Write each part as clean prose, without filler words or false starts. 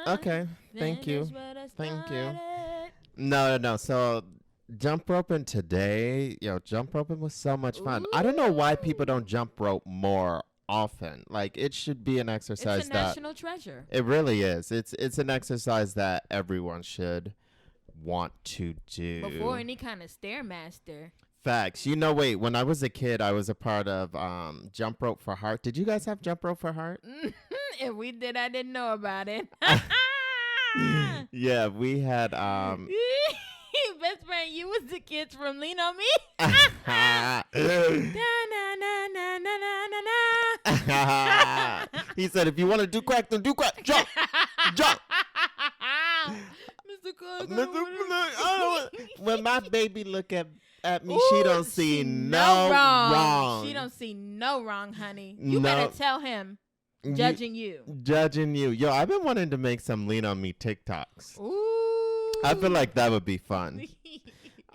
Okay. Thank you. Thank you. No. So jump roping today, jump roping was so much fun. I don't know why people don't jump rope more often. Like it should be an exercise it's a national treasure. It really is. It's an exercise that everyone should want to do. Before any kind of Stairmaster. Facts. Wait, when I was a kid, I was a part of Jump Rope for Heart. Did you guys have Jump Rope for Heart? If we did, I didn't know about it. Yeah, we had Best friend, you was the kids from Lean on Me. He said, if you want to do crack, then do crack. Jump. Jump. Mr. Cook. When my baby look at me, she don't see no wrong. She don't see no wrong, honey. You better tell him. Judging you. Yo, I've been wanting to make some Lean on Me TikToks. Ooh. I feel like that would be fun.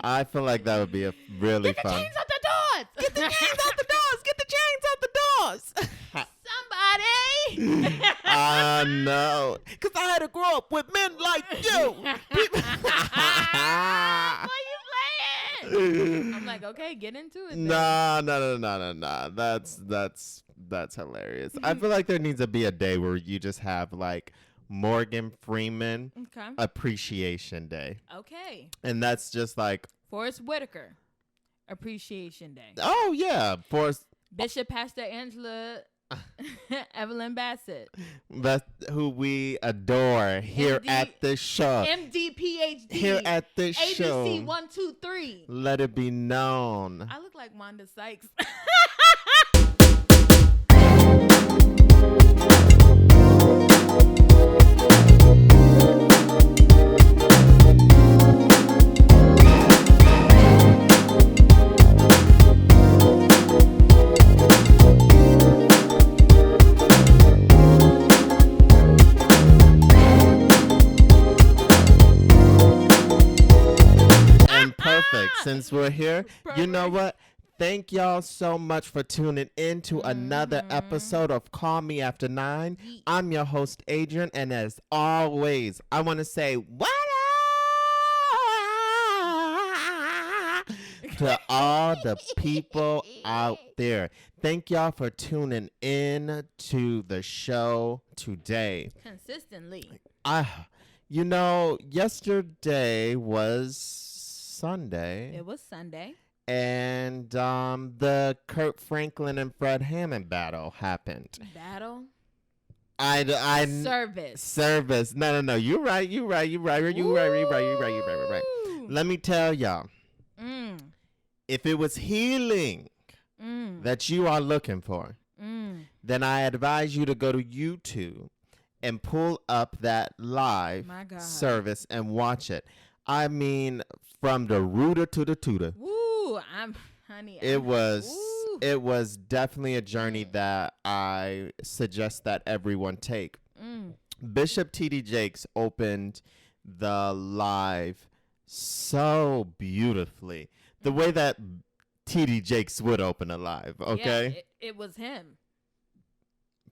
I feel like that would be a really fun. Get the chains out the doors. Get the chains out the doors. Get the chains out the doors. Somebody. I know. Because I had to grow up with men like you. Why you playing? I'm like, okay, get into it. No. That's hilarious. I feel like there needs to be a day where you just have like Morgan Freeman Appreciation Day. Okay. And that's just like Forrest Whitaker Appreciation Day. Oh yeah, Bishop Pastor Angela Evelyn Bassett. That's who we adore here at the show. MD PhD. Here at the show. ABC 123. Let it be known. I look like Wanda Sykes. Since we're here, you know what? Thank y'all so much for tuning in to another episode of Call Me After 9. I'm your host, Adrian, and as always, I want to say what to all the people out there. Thank y'all for tuning in to the show today. Consistently. Yesterday was Sunday. It was Sunday. And the Kirk Franklin and Fred Hammond battle happened. Battle? Service. No. You're right. Let me tell y'all. If it was healing that you are looking for, then I advise you to go to YouTube and pull up that live service and watch it. I mean, from the rooter to the tutor. Woo, It was definitely a journey that I suggest that everyone take. Bishop T.D. Jakes opened the live so beautifully. The way that T.D. Jakes would open a live, okay? Yeah, it was him.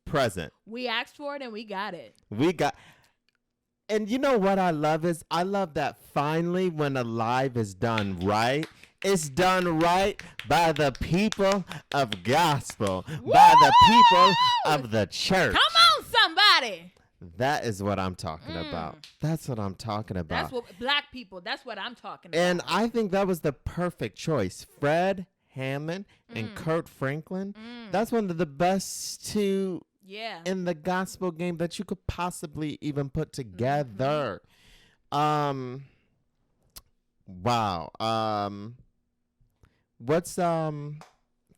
Present. We asked for it and we got it. And you know what I love that finally when a live is done right, it's done right by the people of gospel, by the people of the church. Come on, somebody. That is what I'm talking about. That's what I'm talking about. That's what black people, that's what I'm talking about. And I think that was the perfect choice. Fred Hammond and Kirk Franklin. That's one of the best two in the gospel game that you could possibly even put together. Wow. What's from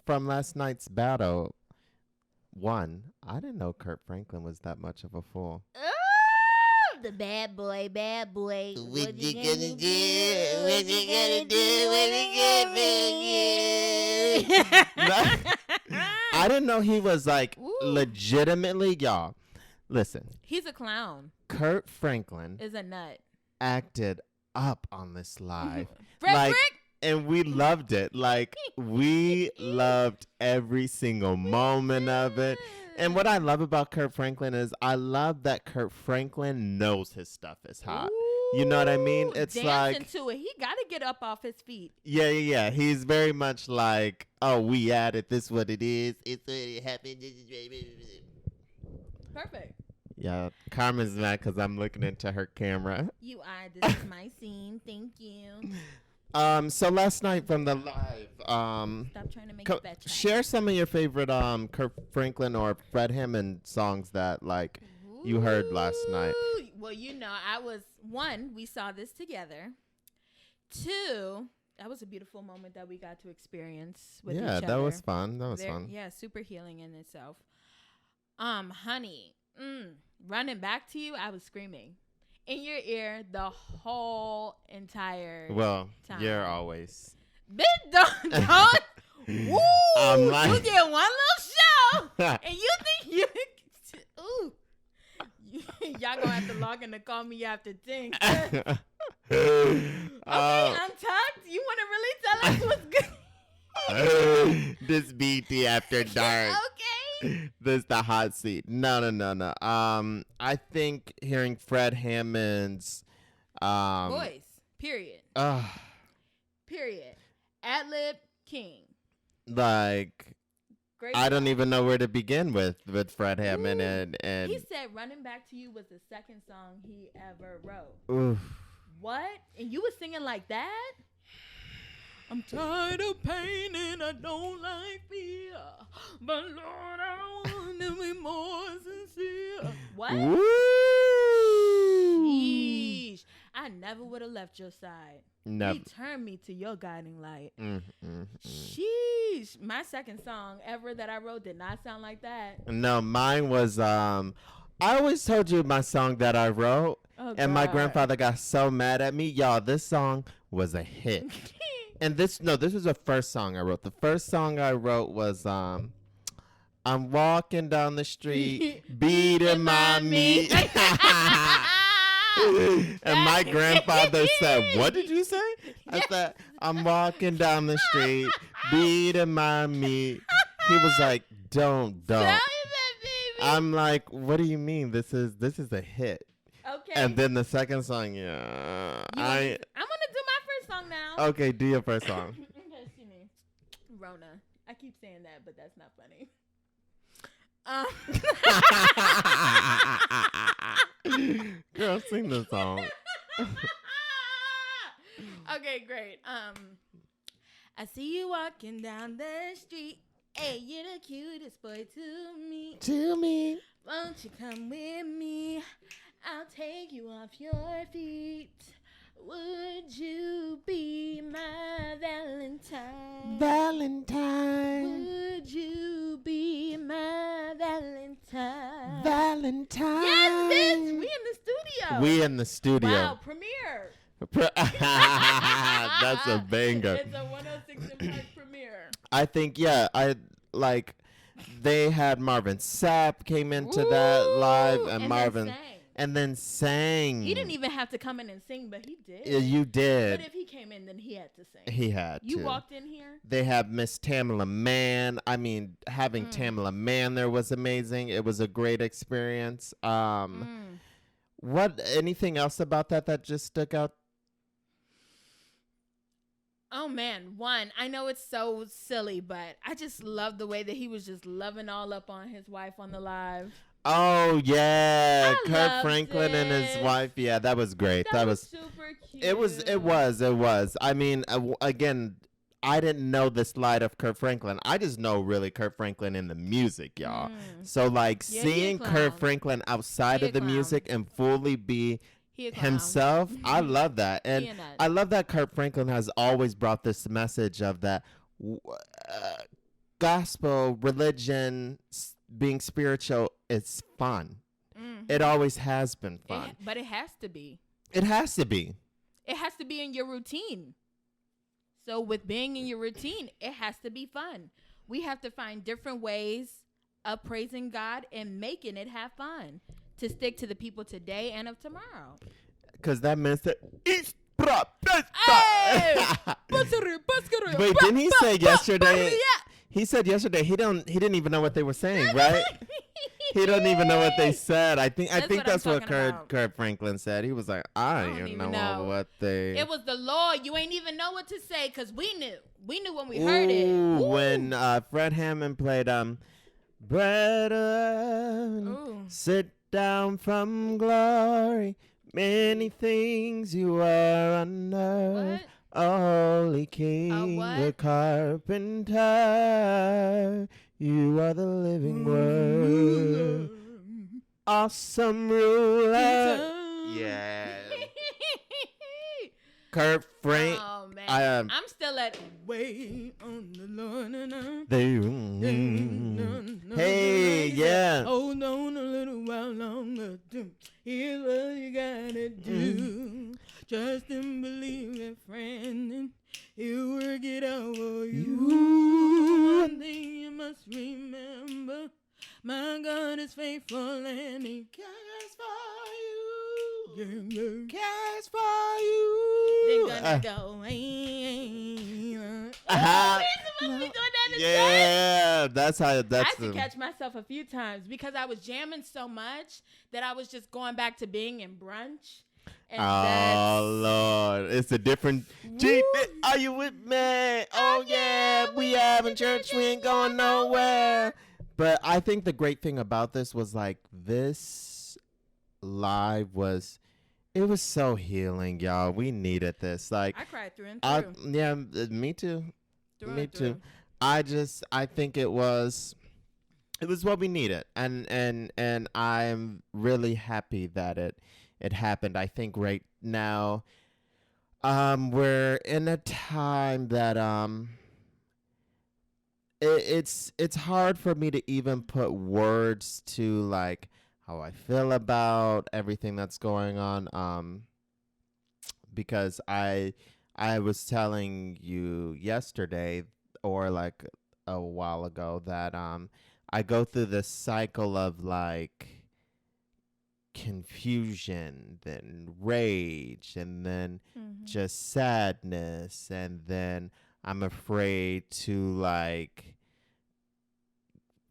last night's battle? One. I didn't know Kirk Franklin was that much of a fool. Oh, the bad boy. What you gonna do? What you gonna do? What you gonna do? I didn't know he was like legitimately, y'all. Listen. He's a clown. Kirk Franklin is a nut. Acted up on this live. Frederick? And we loved it. Like, we loved every single moment of it. And what I love about Kirk Franklin is I love that Kirk Franklin knows his stuff is hot. You know what I mean? It's dancing like to it. He got to get up off his feet. Yeah. He's very much like, oh, we at it. This is what it is. It's what it happened. Perfect. Yeah, Carmen's mad because I'm looking into her camera. You are. This is my scene. Thank you. So last night from the live, Stop trying to make it better. Share some of your favorite Kirk Franklin or Fred Hammond songs that like you heard last night. Well, you know, we saw this together. 2, that was a beautiful moment that we got to experience with each other. Yeah, that was fun. Fun. Yeah, super healing in itself. Honey, running back to you, I was screaming in your ear the whole entire time. You're always. Bitch, don't. Woo! Like, you get one little show, and you think you. Ooh. Y'all gonna have to log in to call me after 10. Okay, I'm tucked. You want to really tell us what's good? This BT after dark. Okay. This the hot seat. No. I think hearing Fred Hammond's voice. Period. Period. Ad-lib king. Like. Great I don't even know where to begin with Fred Hammond and he said "Running Back to You" was the second song he ever wrote. Oof. What? And you was singing like that? I'm tired of pain and I don't like fear, but Lord, I want to be more sincere. What? Woo! Sheesh. I never would have left your side. Never. Return me to your guiding light. Sheesh. My second song ever that I wrote did not sound like that. No, mine was I always told you my song that I wrote, and my grandfather got so mad at me. Y'all, this song was a hit. And this was the first song I wrote. The first song I wrote was I'm walking down the street beating my meat. And my grandfather said, "What did you say?" I said, "I'm walking down the street beating my meat." He was like, "Don't." I'm like, "What do you mean? This is a hit." Okay. And then the second song, yeah. I'm gonna do my first song now. Okay, do your first song. Okay, excuse me. Rona. I keep saying that, but that's not funny. Girl, sing the song. Okay, great. I see you walking down the street. Hey, you're the cutest boy to me. Won't you come with me? I'll take you off your feet. Would you be my Valentine? Would you be my Valentine? Yes, bitch. We in the studio. Wow, premiere. That's a banger. It's a 106 in Park premiere. I think, I like they had Marvin Sapp came into that live and Marvin and then sang. He didn't even have to come in and sing, but he did. Yeah, you did. But if he came in, then he had to sing. He had You walked in here? They have Miss Tamala Mann. I mean, having Tamala Mann there was amazing. It was a great experience. Anything else about that just stuck out? Oh, man. One, I know it's so silly, but I just love the way that he was just loving all up on his wife on the live. Oh, yeah. Kirk Franklin and his wife. Yeah, that was great. That was super cute. It was. I mean, again, I didn't know this light of Kirk Franklin. I just know really Kirk Franklin in the music, y'all. So, like, seeing Kirk Franklin outside of the music and fully be himself, I love that. And I love that Kirk Franklin has always brought this message of that gospel, religion, being spiritual, it's fun. It always has been fun. But it has to be. It has to be. It has to be in your routine. So with being in your routine, it has to be fun. We have to find different ways of praising God and making it have fun to stick to the people today and of tomorrow. Because that means that Hey! Wait, didn't he say yesterday? He said yesterday he didn't even know what they were saying, right? He don't even know what they said. I think that's what Kirk Franklin said. He was like, I don't even know what they. It was the Lord. You ain't even know what to say because we knew. We knew when we heard it. Ooh. When Fred Hammond played Brethren, sit down from glory. Many things you are under. Holy King, the carpenter. You are the living word. Awesome ruler. Yeah. Kirk Frank. Oh, man. I'm still at way on the Lord. Hey, yeah. Hold on a little while longer. Here's what you gotta do. Trust and believe it, friend. And he'll work it out for you. One thing you must remember. My God is faithful and he cares for you. Cares for you. They're gonna go. That's how. I had to catch myself a few times because I was jamming so much that I was just going back to being in brunch. And Lord, it's a different. Are you with me? Oh yeah, we having church. We ain't going nowhere. But I think the great thing about this was like this live was. It was so healing, y'all. We needed this. Like I cried through and through. Yeah, me too. Me too. I think it was what we needed, and I'm really happy that it happened. I think right now, we're in a time that it's hard for me to even put words to like how I feel about everything that's going on. Because I was telling you yesterday or like a while ago that I go through this cycle of like confusion, then rage, and then just sadness, and then I'm afraid to like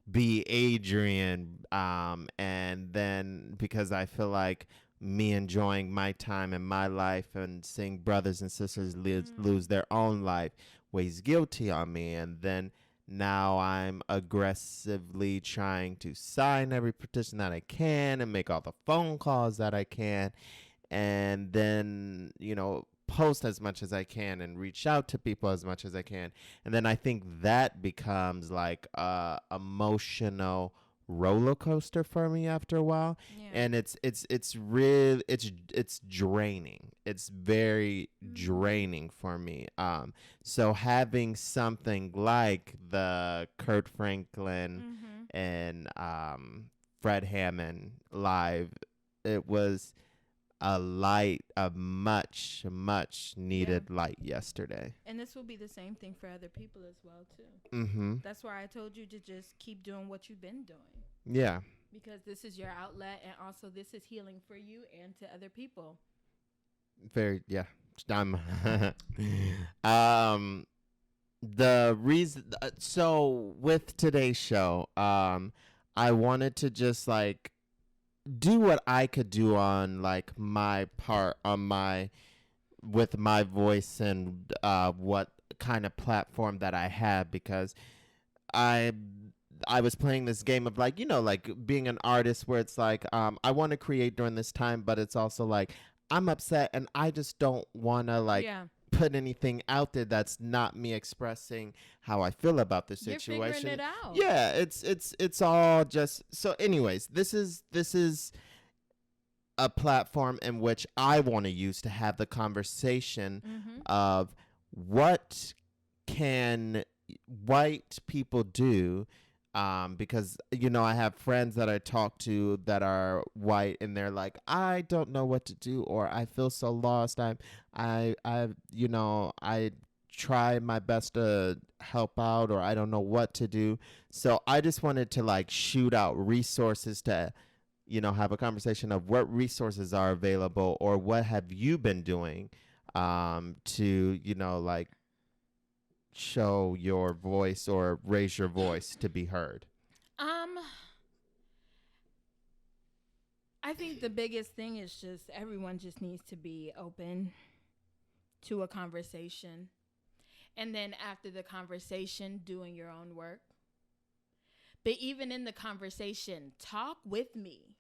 be Adrian, and then because I feel like me enjoying my time in my life and seeing brothers and sisters lose their own life weighs guilty on me, and then now I'm aggressively trying to sign every petition that I can and make all the phone calls that I can, and then post as much as I can and reach out to people as much as I can. And then I think that becomes like a emotional roller coaster for me after a while. Yeah. And it's draining. It's very draining for me. So having something like the Kirk Franklin and Fred Hammond live, it was a much needed light yesterday. And this will be the same thing for other people as well too. That's why I told you to just keep doing what you've been doing. Yeah. Because this is your outlet, and also this is healing for you and to other people. The reason. So with today's show, I wanted to just like do what I could do on like my part with my voice and what kind of platform that I have, because I was playing this game of like, like being an artist where it's like I want to create during this time, but it's also like I'm upset and I just don't want to put anything out there that's not me expressing how I feel about the situation. You're figuring it out. Yeah, it's all just so. Anyways, this is a platform in which I want to use to have the conversation of what can white people do. Because, I have friends that I talk to that are white and they're like, I don't know what to do, or I feel so lost. I try my best to help out, or I don't know what to do. So I just wanted to like shoot out resources to, have a conversation of what resources are available or what have you been doing to, like show your voice or raise your voice to be heard? I think the biggest thing is just everyone just needs to be open to a conversation. And then after the conversation, doing your own work. But even in the conversation, talk with me.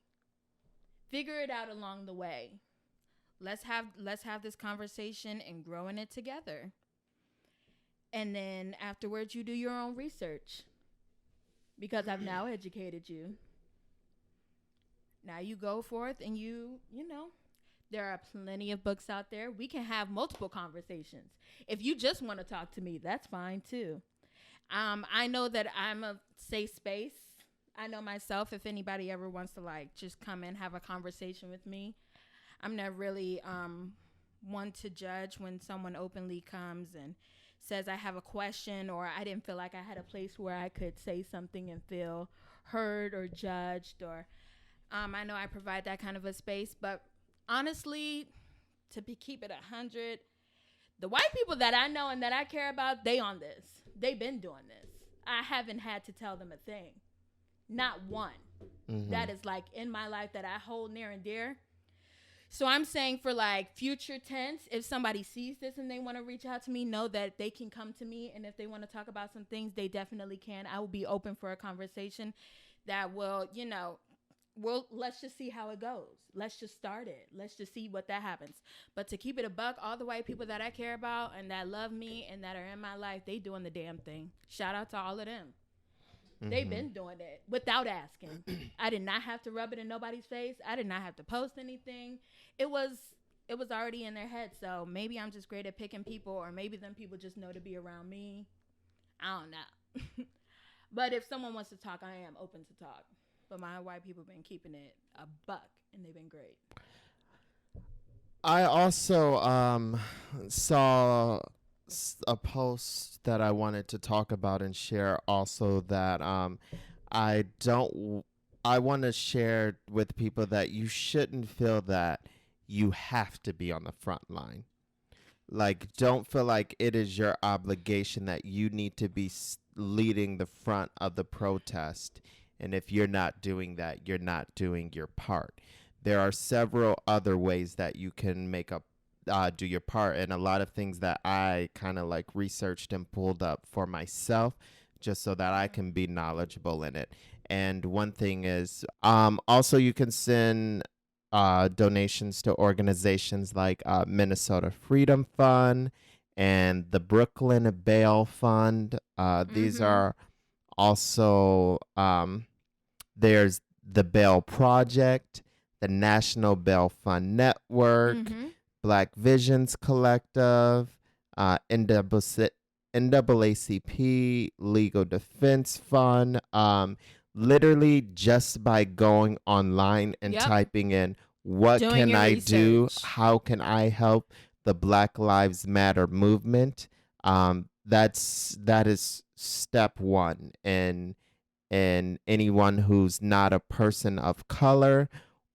Figure it out along the way. Let's have this conversation and grow in it together. And then afterwards, you do your own research. Because I've now educated you. Now you go forth and you know, there are plenty of books out there. We can have multiple conversations. If you just want to talk to me, that's fine too. I know that I'm a safe space. I know myself, if anybody ever wants to like just come and have a conversation with me, I'm not really one to judge when someone openly comes and says I have a question or I didn't feel like I had a place where I could say something and feel heard or judged, or I know I provide that kind of a space. But honestly, keep it 100, the white people that I know and that I care about, they on this. They've been doing this. I haven't had to tell them a thing. Not one. Mm-hmm. That is like in my life that I hold near and dear. So I'm saying for like future tense, if somebody sees this and they want to reach out to me, know that they can come to me. And if they want to talk about some things, they definitely can. I will be open for a conversation that will, let's just see how it goes. Let's just start it. Let's just see what that happens. But to keep it a buck, all the white people that I care about and that love me and that are in my life, they doing the damn thing. Shout out to all of them. Mm-hmm. They've been doing it without asking. I did not have to rub it in nobody's face. I did not have to post anything. It was already in their head. So maybe I'm just great at picking people, or maybe them people just know to be around me. I don't know. But if someone wants to talk, I am open to talk. But my white people been keeping it a buck, and they've been great. I also saw a post that I wanted to talk about and share also that I want to share with people that you shouldn't feel that you have to be on the front line. Like, don't feel like it is your obligation that you need to be leading the front of the protest. And if you're not doing that, you're not doing your part. There are several other ways that you can do your part, and a lot of things that I kind of like researched and pulled up for myself just so that I can be knowledgeable in it. And one thing is also you can send donations to organizations like Minnesota Freedom Fund and the Brooklyn Bail Fund. These are also there's the Bail Project, the National Bail Fund Network, Black Visions Collective, NAACP, Legal Defense Fund. Literally just by going online and typing in, what can I do? How can I help the Black Lives Matter movement? That is step one. And anyone who's not a person of color,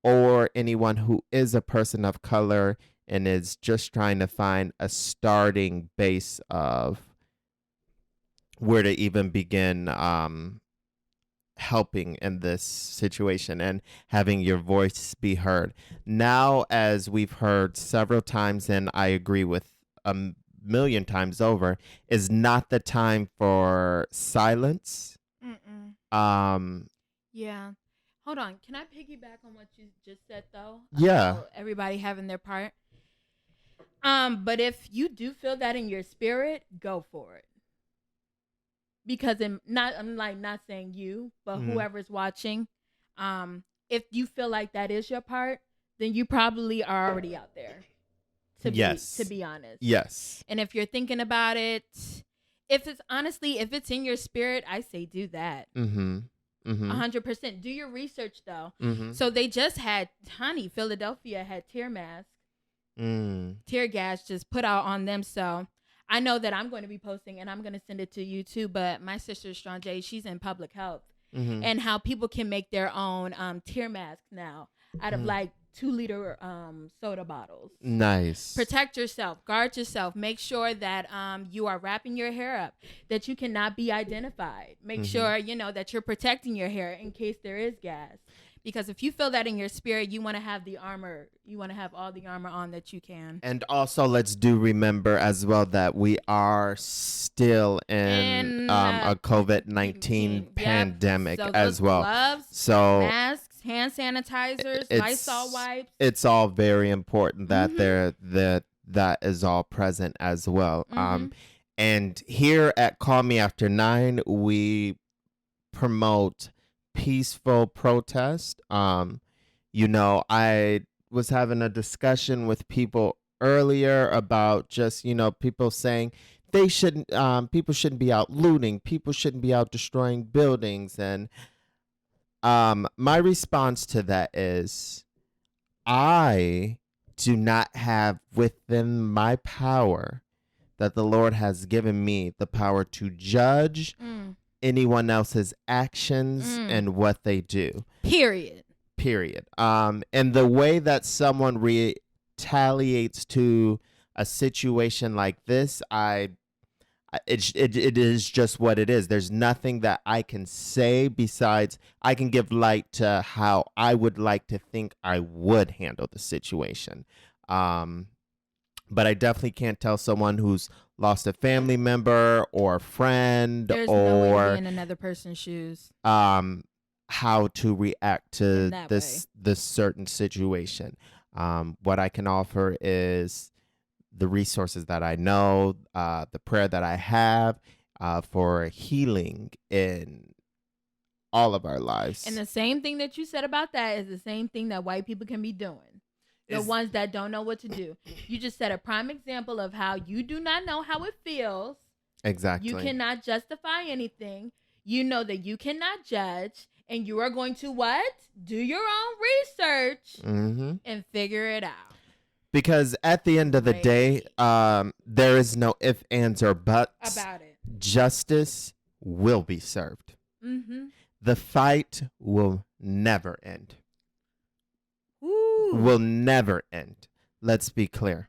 or anyone who is a person of color and is just trying to find a starting base of where to even begin helping in this situation and having your voice be heard. Now, as we've heard several times, and I agree with a million times over, is not the time for silence. Yeah. Hold on. Can I piggyback on what you just said, though? Yeah. Everybody having their part. But if you do feel that in your spirit, go for it. Because I'm not saying you, but whoever's watching, if you feel like that is your part, then you probably are already out there. To be honest. Yes. And if you're thinking about it, if it's in your spirit, I say do that. 100%. Do your research though. So they just had, Philadelphia had tear gas just put out on them. So I know that I'm going to be posting, and I'm going to send it to you too. But my sister Strong J, she's in public health, and how people can make their own tear masks now out of like 2-liter soda bottles. Nice. Protect yourself. Guard yourself. Make sure that you are wrapping your hair up, that you cannot be identified. Make sure, that you're protecting your hair in case there is gas. Because if you feel that in your spirit, you want to have the armor. You want to have all the armor on that you can. And also, let's remember as well that we are still in a COVID-19 pandemic as well. Gloves, so masks, hand sanitizers, Lysol wipes. It's all very important that that is all present as well. And here at Call Me After 9, we promote peaceful protest. I was having a discussion with people earlier about just, people saying people shouldn't be out looting, people shouldn't be out destroying buildings. And my response to that is, I do not have within my power that the Lord has given me the power to judge anyone else's actions and what they do. Period. And the way that someone retaliates to a situation like this, it is just what it is. There's nothing that I can say besides I can give light to how I would like to think I would handle the situation. But I definitely can't tell someone who's lost a family member or a friend There's no way to be in another person's shoes. How to react to this certain situation. What I can offer is the resources that I know, the prayer that I have for healing in all of our lives. And the same thing that you said about that is the same thing that white people can be doing. The ones that don't know what to do. You just set a prime example of how you do not know how it feels. Exactly. You cannot justify anything. You know that you cannot judge. And you are going to what? Do your own research and figure it out. Because at the end of the day, there is no ifs, ands, or buts about it. Justice will be served. The fight will never end. Will never end. Let's be clear.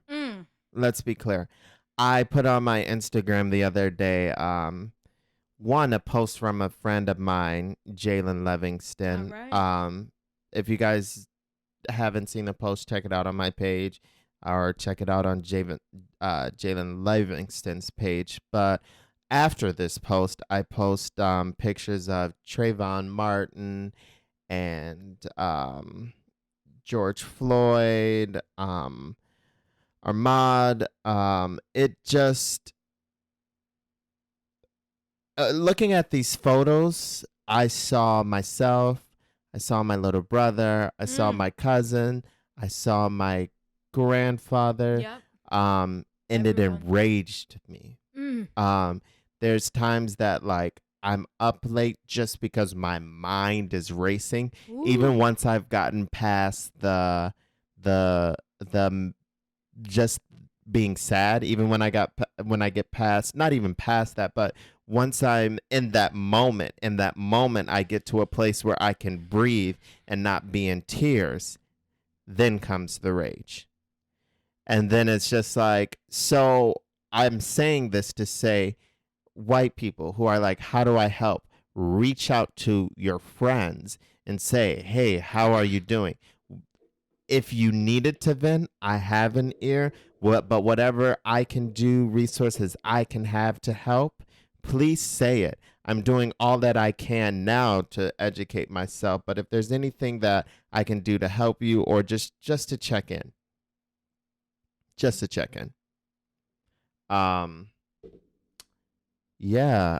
Let's be clear. I put on my Instagram the other day, a post from a friend of mine, Jalen Livingston. Right. If you guys haven't seen the post, check it out on my page or check it out on Jalen Livingston's page. But after this post, I post pictures of Trayvon Martin and George Floyd, Ahmaud. It just looking at these photos, I saw myself, I saw my little brother, I saw my cousin, I saw my grandfather. Yep. And it enraged me. There's times that like I'm up late just because my mind is racing. Even once I've gotten past the just being sad, even when I get past, not even past that, but once I'm in that moment, I get to a place where I can breathe and not be in tears, then comes the rage. And then it's just like, so I'm saying this to say, white people who are like, how do I help? Reach out to your friends and say, hey, how are you doing? If you needed to vent, I have an ear. But whatever I can do, resources I can have to help, please say it. I'm doing all that I can now to educate myself. But if there's anything that I can do to help you or just to check in. Just to check in. Yeah.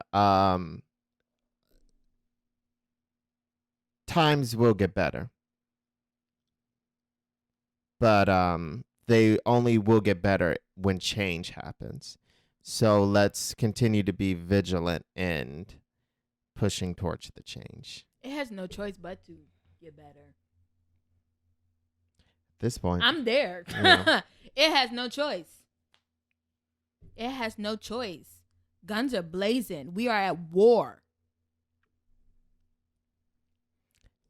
Times will get better. But they only will get better when change happens. So let's continue to be vigilant and pushing towards the change. It has no choice but to get better. At this point, I'm there. Yeah. It has no choice. It has no choice. Guns are blazing. We are at war.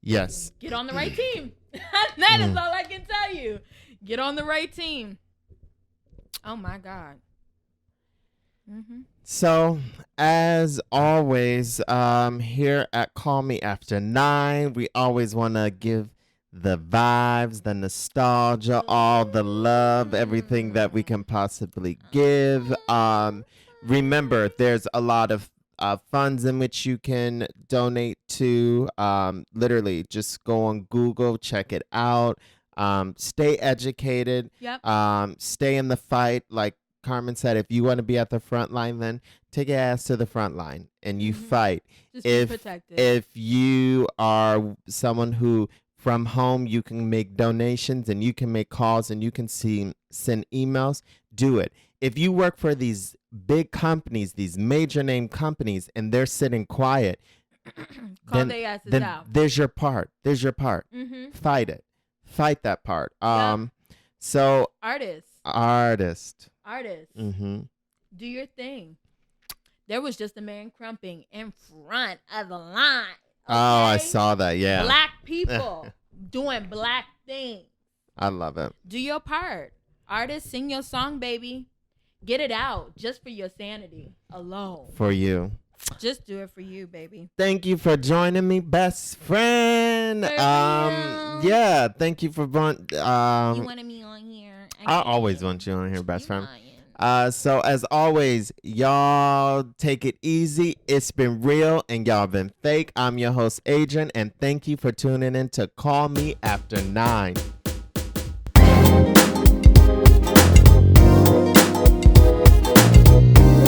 Yes. Get on the right team. That is all I can tell you. Get on the right team. Oh my God. So, as always, here at Call Me After 9, we always want to give the vibes, the nostalgia, all the love, everything that we can possibly give. Remember, there's a lot of funds in which you can donate to. Literally, just go on Google, check it out. Stay educated. Yep. Stay in the fight. Like Carmen said, if you want to be at the front line, then take your ass to the front line and you fight. Just be protected. If you are someone who from home you can make donations and you can make calls and you can send emails, do it. If you work for these big companies, these major name companies, and they're sitting quiet, call their asses out. There's your part. There's your part. Fight it. Fight that part. So artist. Do your thing. There was just a man crumping in front of the line. Okay? Oh, I saw that. Yeah. Black people doing black things. I love it. Do your part. Artists, sing your song, baby. Get it out just for your sanity alone. For you. Just do it for you, baby. Thank you for joining me, best friend. Yeah, thank you for you wanted me on here. I always want you on here, best friend. So as always, y'all take it easy. It's been real and y'all been fake. I'm your host, Adrian, and thank you for tuning in to Call Me After 9.